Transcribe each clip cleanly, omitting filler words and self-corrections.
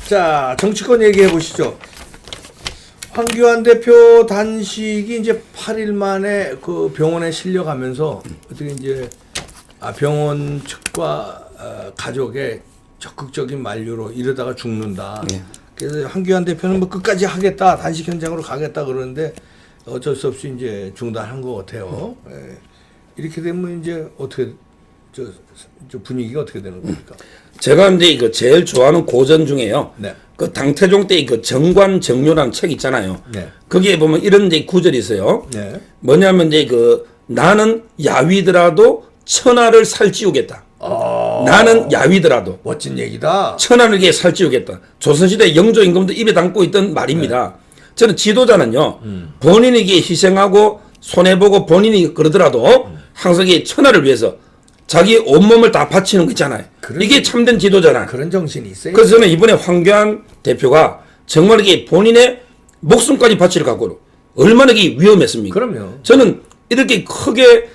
자, 정치권 얘기해 보시죠. 황교안 대표 단식이 이제 8일 만에 그 병원에 실려가면서 어떻게 이제 병원 측과 가족의 적극적인 만류로 이러다가 죽는다. 네. 그래서 황교안 대표는 뭐 끝까지 하겠다, 단식 현장으로 가겠다 그러는데 어쩔 수 없이 이제 중단한 것 같아요. 예. 이렇게 되면 이제 어떻게 저 분위기가 어떻게 되는 겁니까? 제가 이제 이거 제일 좋아하는 고전 중에요. 네. 그 당태종 때 그 정관정료라는 책 있잖아요. 네. 거기에 보면 이런 이제 구절이 있어요. 네. 뭐냐면 이제 그 나는 야위더라도 천하를 살찌우겠다. 나는 야위더라도 멋진 얘기다. 천하를 이게 살찌우겠다. 조선시대 영조 임금도 입에 담고 있던 말입니다. 저는 지도자는요 본인에게 희생하고 손해보고 본인이 그러더라도 항상 이 천하를 위해서 자기 온몸을 다 바치는 거 있잖아요. 이게 참된 지도자라. 그런 정신이 있어요. 그래서 저는 이번에 황교안 대표가 정말 이게 본인의 목숨까지 바칠 각오로 얼마나 이게 위험했습니까? 그럼요. 저는 이렇게 크게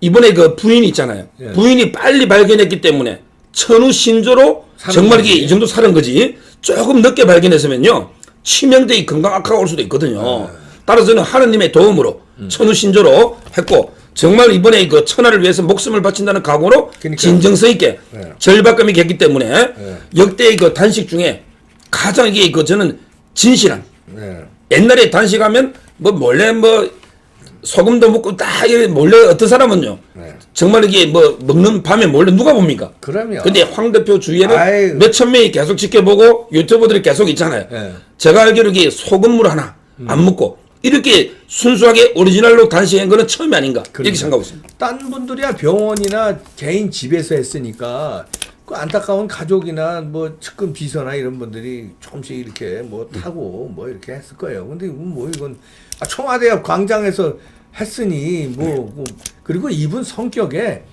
이번에 그 부인 있잖아요. 예. 부인이 빨리 발견했기 때문에 천우 신조로 정말 이게 이 정도 살은 거지. 조금 늦게 발견했으면요 치명적인 건강 악화가 올 수도 있거든요. 따라서 저는 하느님의 도움으로 천우 신조로 했고 정말 이번에 그 천하를 위해서 목숨을 바친다는 각오로 그러니까요. 진정성 있게 네. 절박감이 겠기 때문에 역대의 그 단식 중에 가장 이게 그 저는 진실한 네. 옛날에 단식하면 뭐 몰래 뭐 소금도 먹고 딱 이렇게 몰래 어떤 사람은요 네. 정말 이게 뭐 먹는 밤에 몰래 누가 봅니까? 그럼요. 근데 황 대표 주위에는 아이고. 몇천 명이 계속 지켜보고 유튜버들이 계속 있잖아요. 네. 제가 알기로 이게 소금물 하나 안 먹고 이렇게 순수하게 오리지널로 단식한 거는 처음이 아닌가 이렇게 생각하고 있습니다. 딴 분들이야 병원이나 개인 집에서 했으니까 그 안타까운 가족이나 뭐 측근 비서나 이런 분들이 조금씩 이렇게 뭐 타고 뭐 이렇게 했을 거예요. 근데 뭐 이건 청와대 앞 광장에서 했으니 뭐 그리고 이분 성격에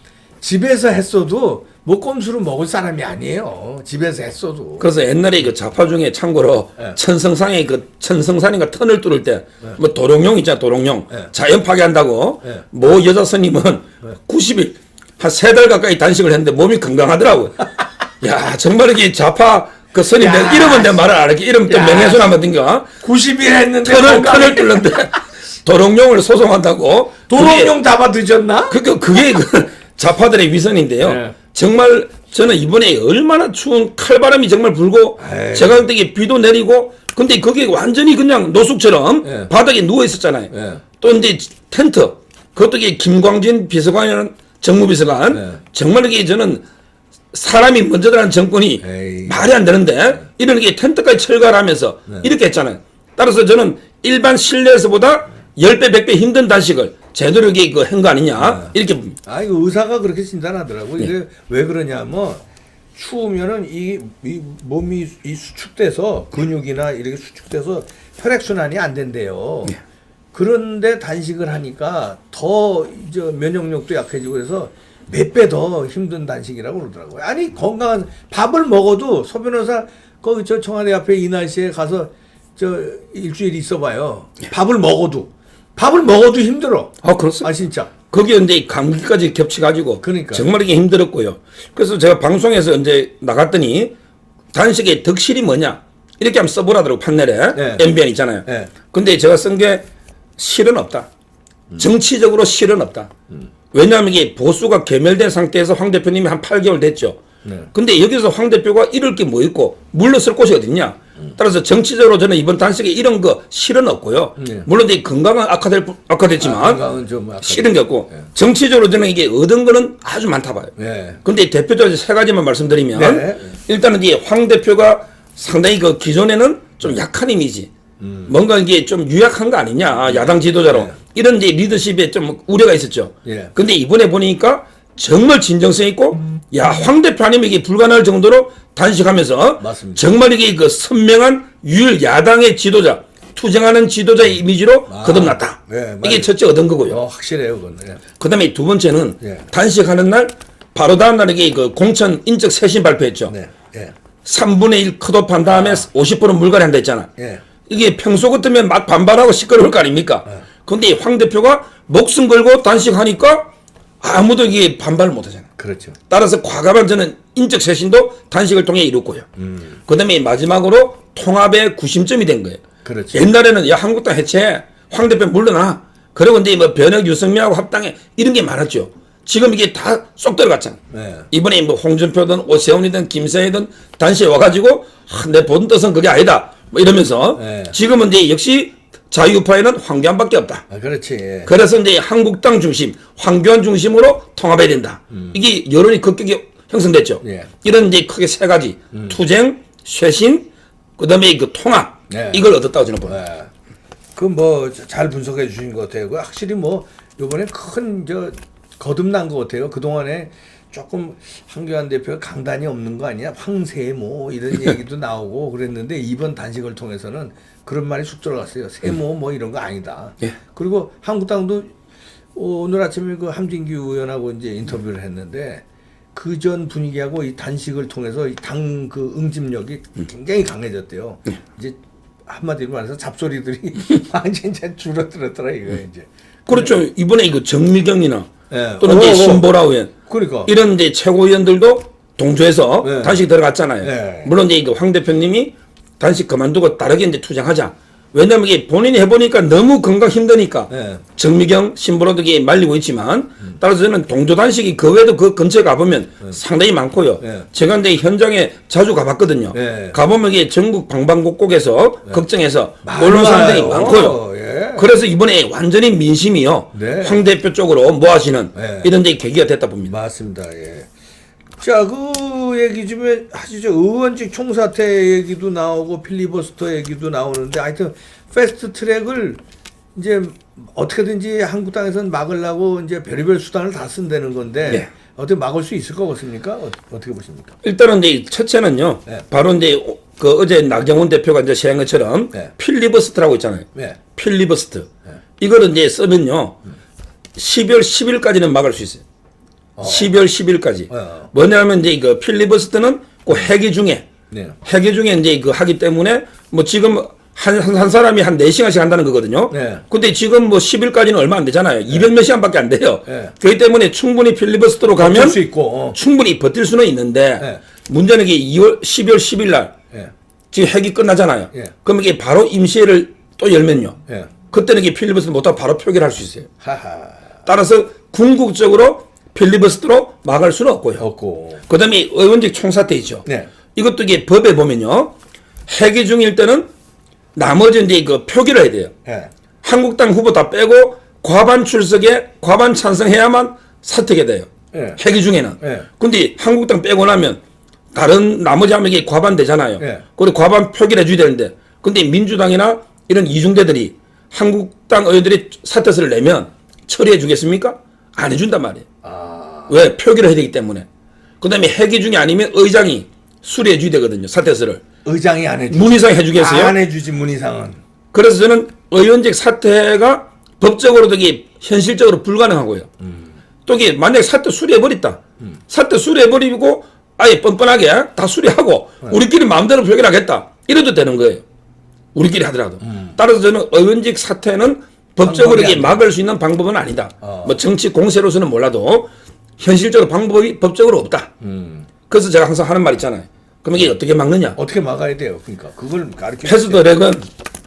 집에서 했어도 뭐 꼼수로 먹을 사람이 아니에요. 집에서 했어도. 그래서 옛날에 그 좌파 중에 참고로 네. 천성상에 그 천성산인가 터널 뚫을 때 뭐 도롱뇽 있잖아 도롱뇽 네. 자연 파괴한다고 네. 모 여자 스님은 90일 한 3달 가까이 단식을 했는데 몸이 건강하더라고요. 야 정말 이게 좌파 그 스님 야. 내가 이름은 내 말을 안 할게. 이름 또 야. 명예훼손 한번 든가 90일 했는데 터널 뚫는데 도롱뇽을 소송한다고 도롱뇽 잡아 드셨나? 그게 그 좌파들의 위선인데요. 네. 정말 저는 이번에 얼마나 추운 칼바람이 정말 불고 에이. 제가 그때 이게 비도 내리고 근데 그게 완전히 그냥 노숙처럼 네. 바닥에 누워 있었잖아요. 네. 또 이제 텐트 그것도 이게 김광진 비서관이라는 정무비서관 네. 정말 이게 저는 사람이 먼저 들어간 정권이 에이. 말이 안 되는데 이런 게 텐트까지 철거를 하면서 이렇게 했잖아요. 따라서 저는 일반 실내에서보다 10배, 100배 힘든 단식을 제대로 이게 한 거 아니냐 이렇게 봅니다. 이거 의사가 그렇게 진단하더라고. 이게 왜 그러냐면 추우면은 이 몸이 이 수축돼서 근육이나 이렇게 수축돼서 혈액 순환이 안 된대요. 그런데 단식을 하니까 더 이제 면역력도 약해지고 그래서 몇 배 더 힘든 단식이라고 그러더라고요. 아니 건강한 밥을 먹어도 소 변호사 거기 저 청와대 앞에 이 날씨에 가서 저 일주일 있어봐요. 밥을 먹어도 힘들어. 그렇습니다. 진짜. 거기에 이제 감기까지 겹쳐가지고 그러니까요. 정말 이게 힘들었고요. 그래서 제가 방송에서 이제 나갔더니 단식의 덕실이 뭐냐 이렇게 한번 써보라더라고 판넬에 네. MBN 있잖아요. 네. 근데 제가 쓴 게 실은 없다. 정치적으로 실은 없다. 왜냐하면 이게 보수가 괴멸된 상태에서 황 대표님이 한 8개월 됐죠. 네. 근데 여기서 황 대표가 이럴 게 뭐 있고 물러설 곳이 어딨냐. 따라서 정치적으로 저는 이번 단식에 이런 거 실은 없고요. 네. 물론 이 건강은 악화됐지만 건강은 좀 실은 게 없고 네. 정치적으로 저는 이게 얻은 거는 아주 많다 봐요. 네. 근데 대표적으로 3가지만 말씀드리면 네. 일단은 이제 황 대표가 상당히 그 기존에는 좀 약한 이미지 뭔가 이게 좀 유약한 거 아니냐 야당 지도자로 네. 이런 이제 리더십에 좀 우려가 있었죠. 예. 근데 이번에 보니까 정말 진정성 있고 야 황 대표 아니면 이게 불가능할 정도로 단식하면서 맞습니다. 정말 이게 그 선명한 유일 야당의 지도자 투쟁하는 지도자의 이미지로 거듭났다. 네, 이게 맞아요. 첫째 얻은 거고요. 확실해요, 그건. 예. 그다음에 두 번째는 예. 단식하는 날 바로 다음 날 이게 그 공천 인적 쇄신 발표했죠. 네. 예. 3분의 1 컷오프한 다음에 50% 물갈이 한다 했잖아. 예. 이게 평소 같으면 막 반발하고 시끄러울 거 아닙니까? 그런데 황 대표가 목숨 걸고 단식하니까 아무도 이게 반발을 못 하잖아요. 그렇죠. 따라서 과감한 저는 인적 쇄신도 단식을 통해 이뤘고요. 그다음에 마지막으로 통합의 구심점이 된 거예요. 그렇죠. 옛날에는 야 한국당 해체, 황 대표 물러나. 그리고 이제 뭐 변혁 유승민하고 합당해 이런 게 많았죠. 지금 이게 다 쏙 들어갔잖아. 네. 이번에 뭐 홍준표든 오세훈이든 김세희든 단시에 와가지고 내 본 뜻은 그게 아니다. 뭐 이러면서 네. 지금은 이제 역시 자유파에는 황교안밖에 없다. 아, 그렇지. 예. 그래서 이제 한국당 중심, 황교안 중심으로 통합해야 된다. 이게 여론이 급격히 형성됐죠. 예. 이런 이제 크게 세 가지 투쟁, 쇄신, 그다음에 그 통합 네. 이걸 얻었다고 저는 봅니다. 네. 그 뭐 잘 분석해 주신 것 같아요. 확실히 뭐 이번에 큰 거듭난 것 같아요. 그 동안에 조금 황교안 대표가 강단이 없는 거 아니야? 황새 뭐 이런 얘기도 나오고 그랬는데 이번 단식을 통해서는 그런 말이 쑥 들어갔어요. 세모 뭐 이런 거 아니다. 예. 그리고 한국당도 오늘 아침에 그 함진기 의원하고 이제 인터뷰를 했는데 그 전 분위기하고 이 단식을 통해서 당 그 응집력이 굉장히 강해졌대요. 이제 한마디로 말해서 잡소리들이 완전히 줄어들었더라 이거 이제. 그렇죠. 이번에 이거 정미경이나 예. 또는 이제 신보라 의원 그러니까. 이런 이제 최고위원들도 동조해서 네. 단식 들어갔잖아요. 네. 물론 이제 이거 황 대표님이 단식 그만두고 다르게 이제 투쟁하자. 왜냐면 이게 본인이 해보니까 너무 건강 힘드니까 네. 정미경, 신보라도 이게 말리고 있지만 따라서 저는 동조 단식이 그 외에도 그 근처에 가보면 상당히 많고요. 네. 제가 근데 현장에 자주 가봤거든요. 네. 가보면 이게 전국 방방곡곡에서 걱정해서 많아요. 오는 사람들이 많고요. 예. 그래서 이번에 완전히 민심이요. 네. 황 대표 쪽으로 모아지는 네. 이런 데 계기가 됐다 봅니다. 맞습니다. 예. 자, 그 얘기 좀 하시죠. 의원직 총사퇴 얘기도 나오고 필리버스터 얘기도 나오는데 하여튼 패스트 트랙을 이제 어떻게든지 한국당에서는 막으려고 이제 별의별 수단을 다 쓴다는 건데 네. 어떻게 막을 수 있을 것 같습니까? 어떻게 보십니까? 일단은 이제 첫째는요. 네. 바로 이제 그 어제 나경원 대표가 이제 시행한 것처럼 네. 필리버스트라고 있잖아요. 네. 필리버스트. 이거를 이제 쓰면요. 12월 10일까지는 막을 수 있어요. 12월 10일까지. 뭐냐면 이제 그 필리버스트는 그 회기 중에 네. 회기 중에 이제 그 하기 때문에 뭐 지금 한 사람이 한 4시간씩 한다는 거거든요. 네. 근데 지금 뭐 10일까지는 얼마 안 되잖아요. 200몇 시간밖에 안 돼요. 네. 그렇기 때문에 충분히 필리버스터로 버틸 가면 수 있고. 충분히 버틸 수는 있는데 네. 문제는 이게 12월 10일 날 예. 지금 회기 끝나잖아요. 예. 그럼 이게 바로 임시회를 또 열면요. 예. 그때는 이게 필리버스터 못하고 바로 표결할 수 있어요. 하하. 따라서 궁극적으로 필리버스터로 막을 수는 없고요. 없고. 그 다음에 의원직 총사퇴 있죠. 네. 이것도 이게 법에 보면요. 회기 중일 때는 나머지 이제 그 표기를 해야 돼요. 예. 한국당 후보 다 빼고 과반 출석에 과반 찬성해야만 사퇴가 돼요. 예. 회기 중에는. 예. 근데 한국당 빼고 나면 다른 나머지 하면 이게 과반 되잖아요. 예. 그리고 과반 표기를 해줘야 되는데 근데 민주당이나 이런 이중대들이 한국당 의원들이 사퇴서를 내면 처리해 주겠습니까? 안 해준단 말이에요. 아. 왜? 표기를 해야 되기 때문에. 그 다음에 회기 중에 아니면 의장이 수리해 줘야 되거든요. 사퇴서를. 의장이 안 해주지. 문희상 해주겠어요? 안 해주지 문희상은. 그래서 저는 의원직 사퇴가 법적으로도 이게 현실적으로 불가능하고요. 또 이게 만약에 사퇴 수리해버렸다. 사퇴 수리해버리고 아예 뻔뻔하게 다 수리하고 우리끼리 마음대로 표결하겠다. 이래도 되는 거예요. 우리끼리 하더라도. 따라서 저는 의원직 사퇴는 법적으로 이게 막을 수 있는 방법은 아니다. 뭐 정치 공세로서는 몰라도 현실적으로 방법이 법적으로 없다. 그래서 제가 항상 하는 말 있잖아요. 그럼 이게 어떻게 막느냐? 어떻게 막아야 돼요? 그러니까 그걸 가르쳐. 패스트트랙은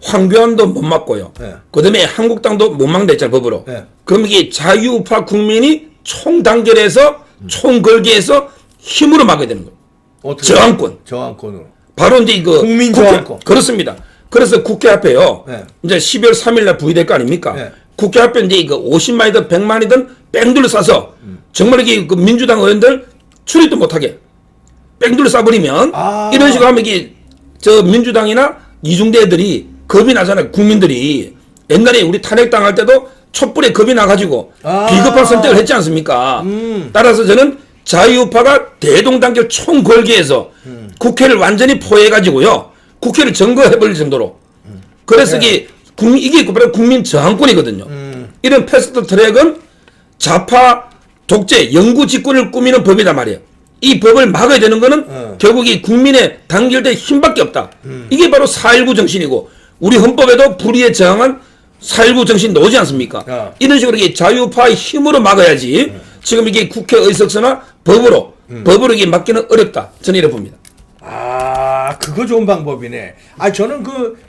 황교안도 못 막고요. 네. 그다음에 한국당도 못 막는다 했잖아요, 법으로. 네. 그럼 이게 자유우파 국민이 총단결해서 총걸기해서 힘으로 막아야 되는 거예요. 어떻게 저항권. 저항권으로. 바로 이제 이거 국민 국회- 저항권. 그렇습니다. 그래서 국회 앞에요. 네. 이제 12월 3일 날 부의될 거 아닙니까? 네. 국회 앞에 이제 이거 50만이든 100만이든 뺑둘러 싸서 정말 이게 그 민주당 의원들 출입도 못하게 뺑둘러 싸버리면 아. 이런 식으로 하면 이게 저 민주당이나 이중대 애들이 겁이 나잖아요. 국민들이 옛날에 우리 탄핵당할 때도 촛불에 겁이 나가지고 아. 비겁한 선택을 했지 않습니까? 따라서 저는 자유우파가 대동단결 총걸기해서 국회를 완전히 포획해가지고요. 국회를 점거해버릴 정도로. 그래서 이게 바로 국민 저항권이거든요. 이런 패스트 트랙은 좌파 독재 영구 집권을 꾸미는 법이단 말이에요. 이 법을 막아야 되는 거는 결국 이 국민의 단결된 힘밖에 없다. 이게 바로 4.19 정신이고 우리 헌법에도 불의에 저항한 4.19 정신 나오지 않습니까? 야. 이런 식으로 이게 자유파의 힘으로 막아야지 지금 이게 국회 의석수나 법으로 이게 막기는 어렵다. 저는 이래 봅니다. 아, 그거 좋은 방법이네. 아, 저는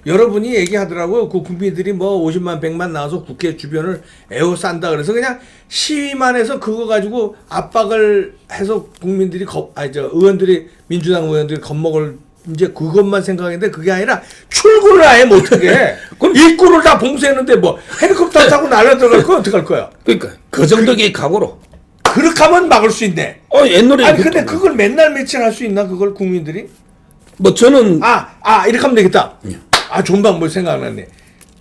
여러분이 얘기하더라고요. 국민들이 50만, 100만 나와서 국회 주변을 에워싼다. 그래서 그냥 시위만 해서 그거 가지고 압박을 해서 국민들이 의원들이, 민주당 의원들이 겁먹을 이제 그것만 생각했는데 그게 아니라 출근을 아예 못하게. 그럼 입구를 다 봉쇄했는데 헬리콥터 타고 날아 들어갈 거 어떡할 거야? 그러니까 그 정도의 각오로. 그렇게 하면 막을 수 있네. 옛날에. 아니, 근데 그걸 맨날 며칠 할 수 있나, 그걸 국민들이? 저는. 이렇게 하면 되겠다. 좋은 방법 생각났네.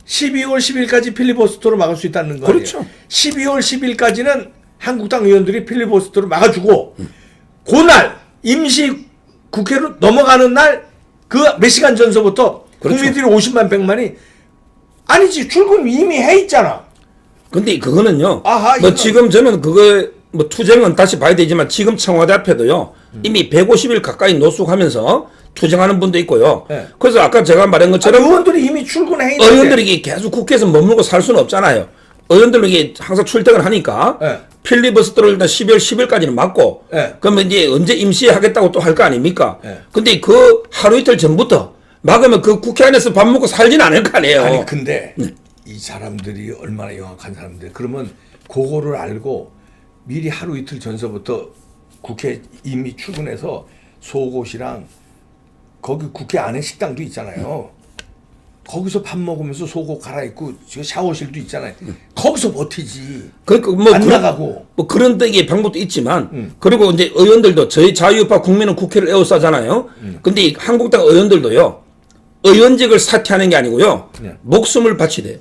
12월 10일까지 필리버스터로 막을 수 있다는 거 아니에요? 그렇죠. 12월 10일까지는 한국당 의원들이 필리버스터로 막아주고, 그날, 임시 국회로 넘어가는 날, 그 몇 시간 전서부터 그렇죠. 국민들이 50만, 100만이, 아니지, 출근 이미 해 있잖아. 근데 그거는요. 이건... 지금 저는 투쟁은 다시 봐야 되지만 지금 청와대 앞에도요. 이미 150일 가까이 노숙하면서 투쟁하는 분도 있고요. 네. 그래서 아까 제가 말한 것처럼 의원들이 이미 출근해 있는데 의원들이 계속 국회에서 머물고 살 수는 없잖아요. 의원들이 항상 출퇴근을 하니까 네. 필리버스터를 일단 12월 10일까지는 막고 네. 그러면 이제 언제 임시하겠다고 또 할 거 아닙니까? 네. 근데 그 하루 이틀 전부터 막으면 그 국회 안에서 밥 먹고 살지는 않을 거 아니에요. 아니 근데 이 사람들이 얼마나 영악한 사람들. 그러면 그거를 알고 미리 하루 이틀 전서부터 국회 이미 출근해서 속옷이랑 거기 국회 안에 식당도 있잖아요. 거기서 밥 먹으면서 속옷 갈아입고 샤워실도 있잖아요. 거기서 버티지. 그러니까 안 나가고. 그런 데의 방법도 있지만 그리고 이제 의원들도 저희 자유우파 국민은 국회를 에워싸잖아요. 근데 이 한국당 의원들도요. 의원직을 사퇴하는 게 아니고요. 목숨을 바치 돼요.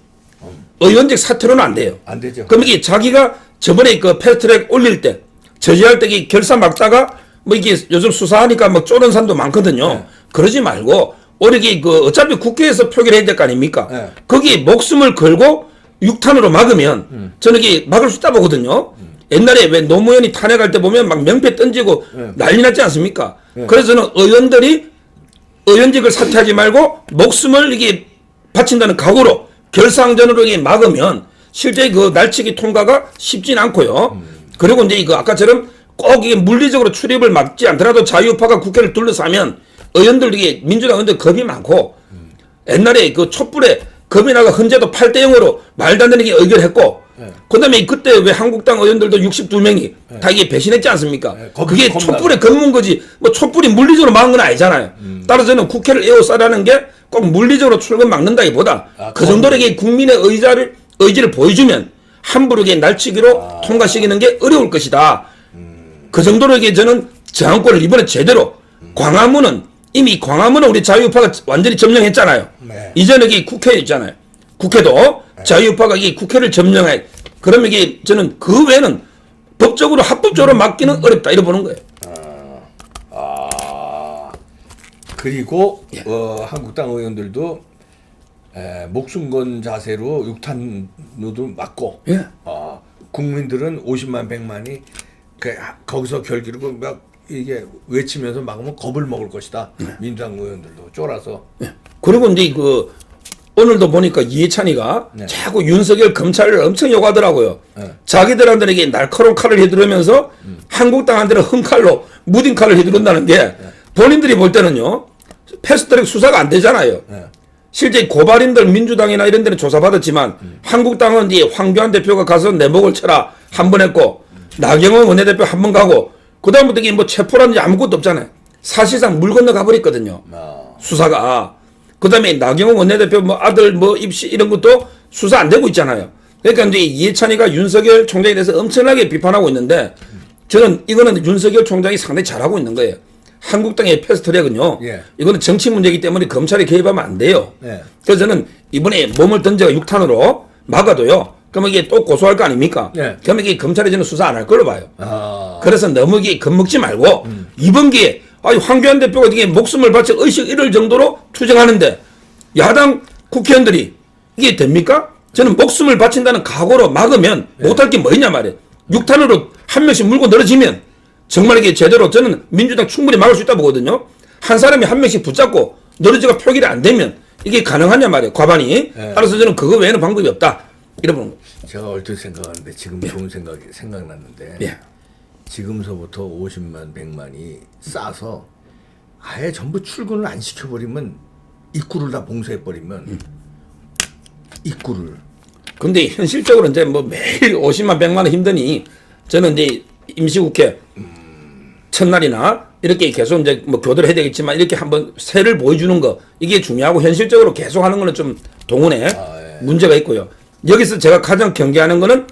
의원직 사퇴로는 안 돼요. 안 되죠. 그럼 이게 자기가 저번에 그 패스트트랙 올릴 때 저지할 때 이 결사 막다가 이게 요즘 수사하니까 쪼는 사람도 많거든요. 네. 그러지 말고 오히려 어차피 국회에서 표결해야 될 거 아닙니까? 네. 거기에 목숨을 걸고 6탄으로 막으면 저는 이게 막을 수 있다 보거든요. 옛날에 왜 노무현이 탄핵할 때 보면 막 명패 던지고 난리 났지 않습니까? 그래서 저는 의원들이 의원직을 사퇴하지 말고 목숨을 이게 바친다는 각오로 결상전으로 이게 막으면 실제 그 날치기 통과가 쉽진 않고요. 그리고 이제 아까처럼 꼭 이게 물리적으로 출입을 막지 않더라도 자유파가 국회를 둘러싸면 의원들 이게 민주당 의원들 겁이 많고 옛날에 그 촛불에 겁이 나가 헌재도 8대 0으로 말도 안 되는 게 의결했고 그다음에 그때 왜 한국당 의원들도 62명이 다 이게 배신했지 않습니까? 그게 촛불에 겁문 거지 촛불이 물리적으로 막은 건 아니잖아요. 따라서 저는 국회를 에워싸라는 게 꼭 물리적으로 출근 막는다기보다 그 정도로 이게 국민의 의지를 보여주면 함부로 이게 날치기로 통과시키는 게 어려울 것이다. 그 정도로 이게 저는 저항권을 이번에 제대로 이미 광화문은 우리 자유파가 완전히 점령했잖아요. 네. 이제는 이게 국회 있잖아요. 국회도 자유파가 이 국회를 점령해. 그러면 이게 저는 그 외에는 법적으로 합법적으로 막기는 어렵다 이렇게 보는 거예요. 그리고 한국당 의원들도 목숨 건 자세로 6탄으로 막고 국민들은 50만 100만이 거기서 결기로 막 이게 외치면서 막으면 겁을 먹을 것이다. 민주당 의원들도 쫄아서. 그리고 이제 오늘도 보니까 이해찬이가 자꾸 윤석열 검찰을 엄청 욕하더라고요. 자기들한테는 이게 날카로운 칼을 휘두르면서 한국당한테는 흠칼로 무딘 칼을 휘두른다는 게 본인들이 볼 때는요. 패스트트랙 수사가 안 되잖아요. 실제 고발인들 민주당이나 이런 데는 조사받았지만 한국당은 이제 황교안 대표가 가서 내목을 쳐라 한 번 했고 나경원 원내대표 한 번 가고 그다음부터 이게 체포라든지 아무것도 없잖아요. 사실상 물 건너 가버렸거든요. 수사가. 그다음에 나경원 원내대표 아들 입시 이런 것도 수사 안 되고 있잖아요. 그러니까 이제 이해찬이가 윤석열 총장에 대해서 엄청나게 비판하고 있는데 저는 이거는 윤석열 총장이 상당히 잘하고 있는 거예요. 한국당의 패스트트랙은요. 이거는 정치 문제이기 때문에 검찰이 개입하면 안 돼요. 그래서 저는 이번에 몸을 던져 6탄으로 막아도요. 그러면 이게 또 고소할 거 아닙니까? 그러면 이게 검찰이 저는 수사 안 할 걸로 봐요. 그래서 너무 이게 겁먹지 말고 이번 기회에 황교안 대표가 이게 목숨을 바쳐 의식 잃을 정도로 투쟁하는데 야당 국회의원들이 이게 됩니까? 저는 목숨을 바친다는 각오로 막으면 못할 게 뭐 있냐 말이에요. 6탄으로 한 명씩 물고 늘어지면 정말 이게 제대로 저는 민주당 충분히 막을 수 있다 보거든요. 한 사람이 한 명씩 붙잡고 늘어지가 표결이 안 되면 이게 가능하냐 말이에요. 과반이. 따라서 저는 그거 외에는 방법이 없다. 이러는 거. 제가 얼핏 생각하는데 지금 좋은 생각이 생각났는데 예. 지금서부터 50만 100만이 싸서 아예 전부 출근을 안 시켜버리면 입구를 다 봉쇄해버리면 입구를 근데 현실적으로 이제 뭐 매일 50만 100만 원 힘드니 저는 이제 임시국회 첫날이나 이렇게 계속 이제 뭐 교대를 해야 되겠지만 이렇게 한번 새를 보여주는 거 이게 중요하고 현실적으로 계속 하는 거는 좀 동원에 문제가 있고요. 여기서 제가 가장 경계하는 거는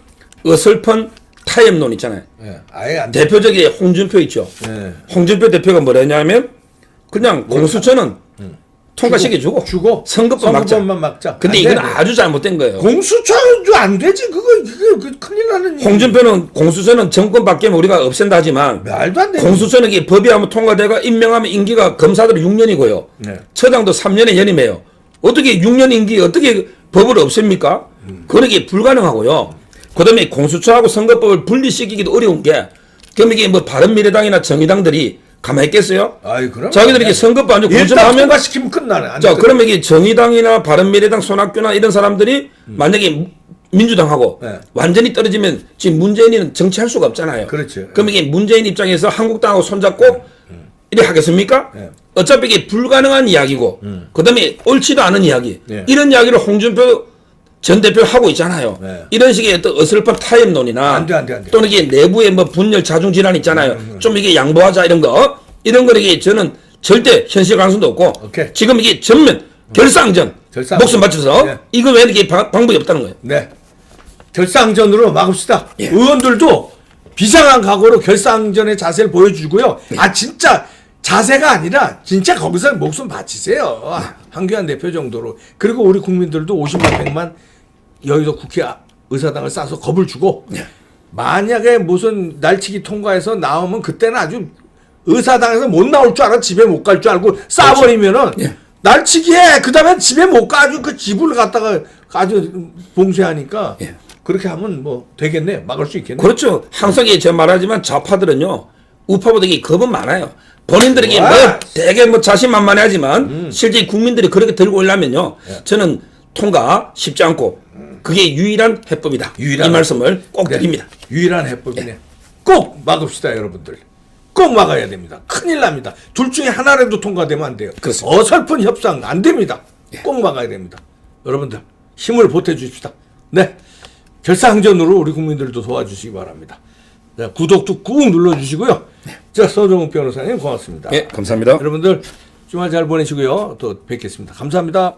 어설픈 타협론 있잖아요. 예, 아예 안 대표적인 홍준표 있죠. 예. 홍준표 대표가 뭐랬냐면 그냥 공수처는 통과시켜주고 주고 선거법 막자. 선거법만 막자. 근데 안 이건 돼. 아주 잘못된 거예요. 공수처도 안 되지. 그거 큰일 나는 일. 홍준표는 공수처는 정권 바뀌면 우리가 없앤다 하지만 말도 안 돼. 공수처는 이게 법이 한번 통과되가 임명하면 임기가 검사들은 6년이고요. 네. 처장도 3년에 연임해요. 어떻게 6년 임기 어떻게 법을 없앱니까? 그런 게 불가능하고요. 그다음에 공수처하고 선거법을 분리시키기도 어려운 게 그럼 이게 뭐 바른미래당이나 정의당들이 가만히 있겠어요? 아이 그럼. 자기들이 이게 선거법 안 일단 공천하면 통과시키면 끝나네. 안 자 끝. 그러면 이게 정의당이나 바른미래당 손학규나 이런 사람들이 만약에 민주당하고 네. 완전히 떨어지면 지금 문재인이는 정치할 수가 없잖아요. 그렇죠. 그럼 이게 문재인 입장에서 한국당하고 손잡고 이래 하겠습니까? 네. 어차피 이게 불가능한 이야기고 그다음에 옳지도 않은 이야기 네. 이런 이야기를 홍준표 전 대표 하고 있잖아요. 네. 이런 식의 어떤 어설픈 타협론이나 안 돼, 안 돼, 안 돼. 또는 이게 내부에 뭐 분열 자중 질환 있잖아요. 좀 이게 양보하자 이런 거 이런 거는 이게 저는 절대 현실 가능성도 없고 오케이. 지금 이게 전면 결상전 결상전. 목숨 바쳐서 네. 이거 외에 이게 방법이 없다는 거예요. 네. 결상전으로 막읍시다. 예. 의원들도 비상한 각오로 결상전의 자세를 보여주고요. 아 진짜 자세가 아니라 진짜 거기서 목숨 바치세요. 한규환 대표 정도로. 그리고 우리 국민들도 50만 100만 여의도 국회 의사당을 싸서 겁을 주고 만약에 무슨 날치기 통과해서 나오면 그때는 아주 의사당에서 못 나올 줄 알아. 집에 못 갈 줄 알고 싸버리면은 예. 날치기 해. 그 다음에 집에 못 가지고 그 집을 갖다가 아주 봉쇄하니까 예. 그렇게 하면 뭐 되겠네. 막을 수 있겠네. 그렇죠. 항상 제가 말하지만 좌파들은요 우파보다 이게 겁은 많아요. 본인들에게 뭐 와. 되게 뭐 자신만만해하지만 실제 국민들이 그렇게 들고 오려면요 저는 통과 쉽지 않고 그게 유일한 해법이다. 유일한 이 말씀을 꼭 네. 드립니다. 유일한 해법이네. 꼭 막읍시다, 여러분들. 꼭 막아야 됩니다. 큰일 납니다. 둘 중에 하나라도 통과되면 안 돼요. 그렇습니다. 어설픈 협상 안 됩니다. 꼭 막아야 됩니다. 여러분들 힘을 보태 주십시다. 네, 결상전으로 우리 국민들도 도와주시기 바랍니다. 네, 구독도 꾹 눌러주시고요. 자, 서정욱 변호사님 고맙습니다. 네, 감사합니다. 여러분들 주말 잘 보내시고요. 또 뵙겠습니다. 감사합니다.